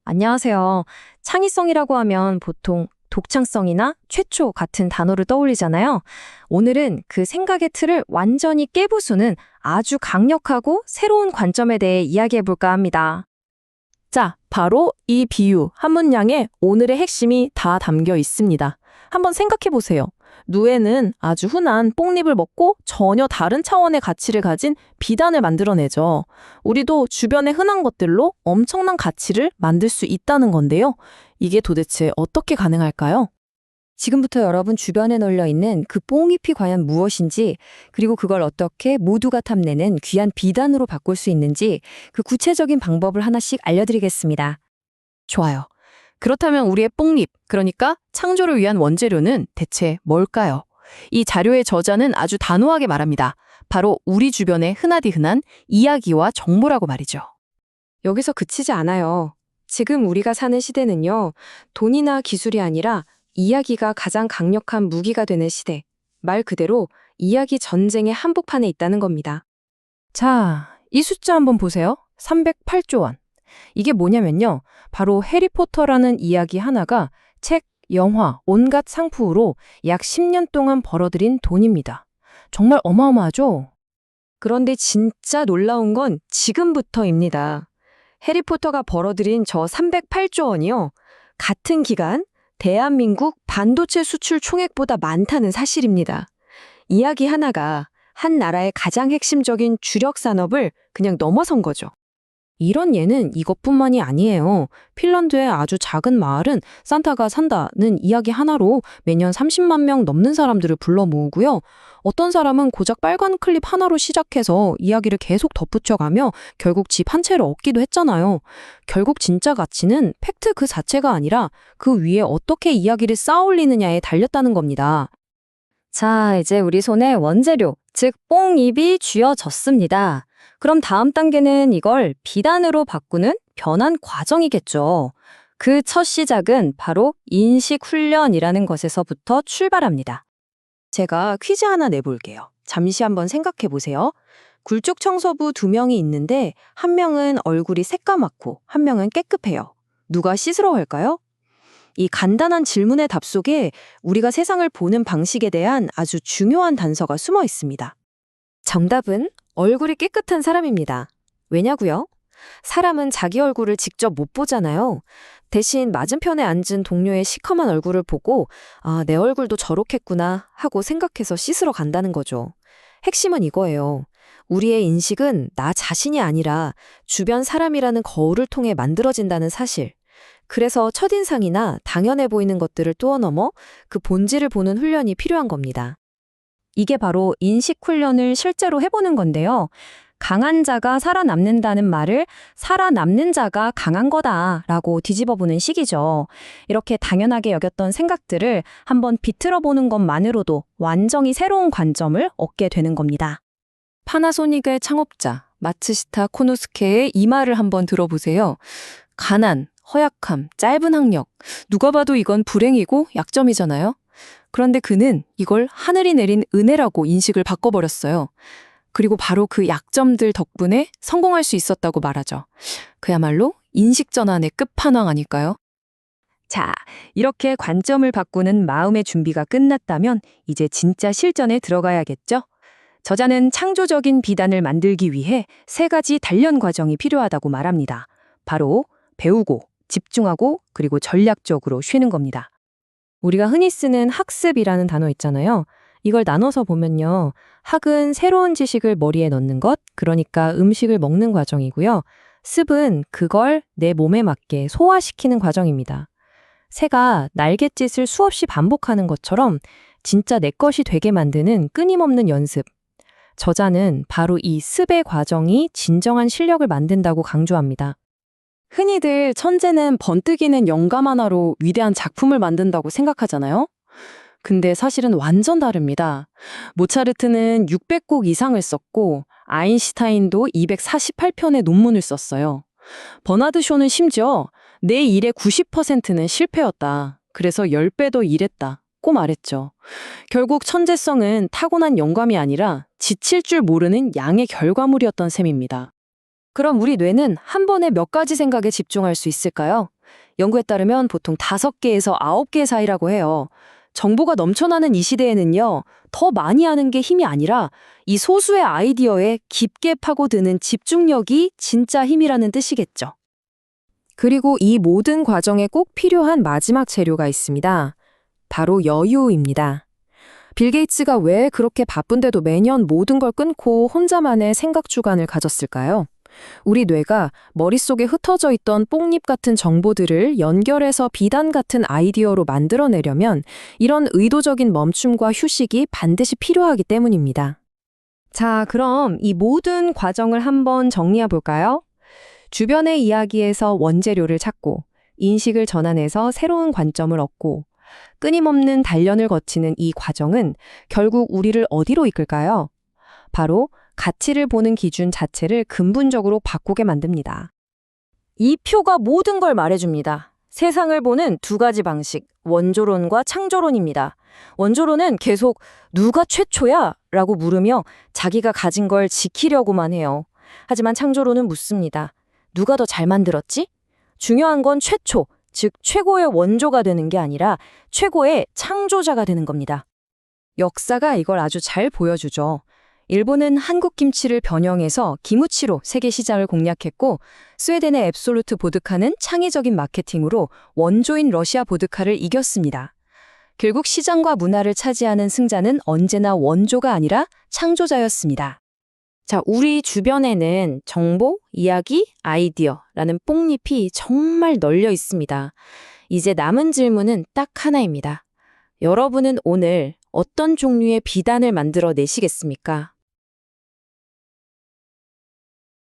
안녕하세요. 창의성이라고 하면 보통 독창성이나 최초 같은 단어를 떠올리잖아요. 오늘은 그 생각의 틀을 완전히 깨부수는 아주 강력하고 새로운 관점에 대해 이야기해 볼까 합니다. 자, 바로 이 비유 한 문장에 오늘의 핵심이 다 담겨 있습니다. 한번 생각해 보세요. 누에는 아주 흔한 뽕잎을 먹고 전혀 다른 차원의 가치를 가진 비단을 만들어내죠. 우리도 주변의 흔한 것들로 엄청난 가치를 만들 수 있다는 건데요. 이게 도대체 어떻게 가능할까요? 지금부터 여러분 주변에 널려 있는 그 뽕잎이 과연 무엇인지, 그리고 그걸 어떻게 모두가 탐내는 귀한 비단으로 바꿀 수 있는지 그 구체적인 방법을 하나씩 알려드리겠습니다. 좋아요. 그렇다면 우리의 뽕잎, 그러니까 창조를 위한 원재료는 대체 뭘까요? 이 자료의 저자는 아주 단호하게 말합니다. 바로 우리 주변에 흔하디 흔한 이야기와 정보라고 말이죠. 여기서 그치지 않아요. 지금 우리가 사는 시대는요, 돈이나 기술이 아니라 이야기가 가장 강력한 무기가 되는 시대. 말 그대로 이야기 전쟁의 한복판에 있다는 겁니다. 자, 이 숫자 한번 보세요. 308조 원. 이게 뭐냐면요. 바로 해리포터라는 이야기 하나가 책, 영화, 온갖 상품으로 약 10년 동안 벌어들인 돈입니다. 정말 어마어마하죠? 그런데 진짜 놀라운 건 지금부터입니다. 해리포터가 벌어들인 저 308조 원이요. 같은 기간 대한민국 반도체 수출 총액보다 많다는 사실입니다. 이야기 하나가 한 나라의 가장 핵심적인 주력 산업을 그냥 넘어선 거죠. 이런 예는 이것뿐만이 아니에요. 핀란드의 아주 작은 마을은 산타가 산다는 이야기 하나로 매년 30만 명 넘는 사람들을 불러 모으고요. 어떤 사람은 고작 빨간 클립 하나로 시작해서 이야기를 계속 덧붙여가며 결국 집 한 채를 얻기도 했잖아요. 결국 진짜 가치는 팩트 그 자체가 아니라 그 위에 어떻게 이야기를 쌓아올리느냐에 달렸다는 겁니다. 자, 이제 우리 손에 원재료, 즉 뽕잎이 쥐어졌습니다. 그럼 다음 단계는 이걸 비단으로 바꾸는 변환 과정이겠죠. 그 첫 시작은 바로 인식 훈련이라는 것에서부터 출발합니다. 제가 퀴즈 하나 내볼게요. 잠시 한번 생각해 보세요. 굴뚝 청소부 두 명이 있는데 한 명은 얼굴이 새까맣고 한 명은 깨끗해요. 누가 씻으러 갈까요? 이 간단한 질문의 답 속에 우리가 세상을 보는 방식에 대한 아주 중요한 단서가 숨어 있습니다. 정답은 얼굴이 깨끗한 사람입니다. 왜냐고요? 사람은 자기 얼굴을 직접 못 보잖아요. 대신 맞은편에 앉은 동료의 시커먼 얼굴을 보고 아, 내 얼굴도 저렇겠구나 하고 생각해서 씻으러 간다는 거죠. 핵심은 이거예요. 우리의 인식은 나 자신이 아니라 주변 사람이라는 거울을 통해 만들어진다는 사실. 그래서 첫인상이나 당연해 보이는 것들을 뛰어넘어 그 본질을 보는 훈련이 필요한 겁니다. 이게 바로 인식 훈련을 실제로 해보는 건데요. 강한 자가 살아남는다는 말을 살아남는 자가 강한 거다라고 뒤집어보는 식이죠. 이렇게 당연하게 여겼던 생각들을 한번 비틀어 보는 것만으로도 완전히 새로운 관점을 얻게 되는 겁니다. 파나소닉의 창업자 마츠시타 코노스케의 이 말을 한번 들어보세요. 가난, 허약함, 짧은 학력. 누가 봐도 이건 불행이고 약점이잖아요. 그런데 그는 이걸 하늘이 내린 은혜라고 인식을 바꿔버렸어요. 그리고 바로 그 약점들 덕분에 성공할 수 있었다고 말하죠. 그야말로 인식 전환의 끝판왕 아닐까요? 자, 이렇게 관점을 바꾸는 마음의 준비가 끝났다면 이제 진짜 실전에 들어가야겠죠? 저자는 창조적인 비단을 만들기 위해 세 가지 단련 과정이 필요하다고 말합니다. 바로 배우고, 집중하고, 그리고 전략적으로 쉬는 겁니다. 우리가 흔히 쓰는 학습이라는 단어 있잖아요. 이걸 나눠서 보면요. 학은 새로운 지식을 머리에 넣는 것, 그러니까 음식을 먹는 과정이고요. 습은 그걸 내 몸에 맞게 소화시키는 과정입니다. 새가 날갯짓을 수없이 반복하는 것처럼 진짜 내 것이 되게 만드는 끊임없는 연습. 저자는 바로 이 습의 과정이 진정한 실력을 만든다고 강조합니다. 흔히들 천재는 번뜩이는 영감 하나로 위대한 작품을 만든다고 생각하잖아요. 근데 사실은 완전 다릅니다. 모차르트는 600곡 이상을 썼고 아인슈타인도 248편의 논문을 썼어요. 버나드 쇼는 심지어 내 일의 90%는 실패였다. 그래서 10배 더 일했다고 말했죠. 결국 천재성은 타고난 영감이 아니라 지칠 줄 모르는 양의 결과물이었던 셈입니다. 그럼 우리 뇌는 한 번에 몇 가지 생각에 집중할 수 있을까요? 연구에 따르면 보통 5개에서 9개 사이라고 해요. 정보가 넘쳐나는 이 시대에는요, 더 많이 아는 게 힘이 아니라 이 소수의 아이디어에 깊게 파고드는 집중력이 진짜 힘이라는 뜻이겠죠. 그리고 이 모든 과정에 꼭 필요한 마지막 재료가 있습니다. 바로 여유입니다. 빌 게이츠가 왜 그렇게 바쁜데도 매년 모든 걸 끊고 혼자만의 생각 주간을 가졌을까요? 우리 뇌가 머릿속에 흩어져 있던 뽕잎 같은 정보들을 연결해서 비단 같은 아이디어로 만들어내려면 이런 의도적인 멈춤과 휴식이 반드시 필요하기 때문입니다. 자, 그럼 이 모든 과정을 한번 정리해 볼까요? 주변의 이야기에서 원재료를 찾고, 인식을 전환해서 새로운 관점을 얻고, 끊임없는 단련을 거치는 이 과정은 결국 우리를 어디로 이끌까요? 바로 가치를 보는 기준 자체를 근본적으로 바꾸게 만듭니다. 이 표가 모든 걸 말해줍니다. 세상을 보는 2가지 방식, 원조론과 창조론입니다. 원조론은 계속 누가 최초야? 라고 물으며 자기가 가진 걸 지키려고만 해요. 하지만 창조론은 묻습니다. 누가 더 잘 만들었지? 중요한 건 최초, 즉 최고의 원조가 되는 게 아니라 최고의 창조자가 되는 겁니다. 역사가 이걸 아주 잘 보여주죠. 일본은 한국 김치를 변형해서 기무치로 세계 시장을 공략했고, 스웨덴의 앱솔루트 보드카는 창의적인 마케팅으로 원조인 러시아 보드카를 이겼습니다. 결국 시장과 문화를 차지하는 승자는 언제나 원조가 아니라 창조자였습니다. 자, 우리 주변에는 정보, 이야기, 아이디어라는 뽕잎이 정말 널려 있습니다. 이제 남은 질문은 딱 하나입니다. 여러분은 오늘 어떤 종류의 비단을 만들어 내시겠습니까?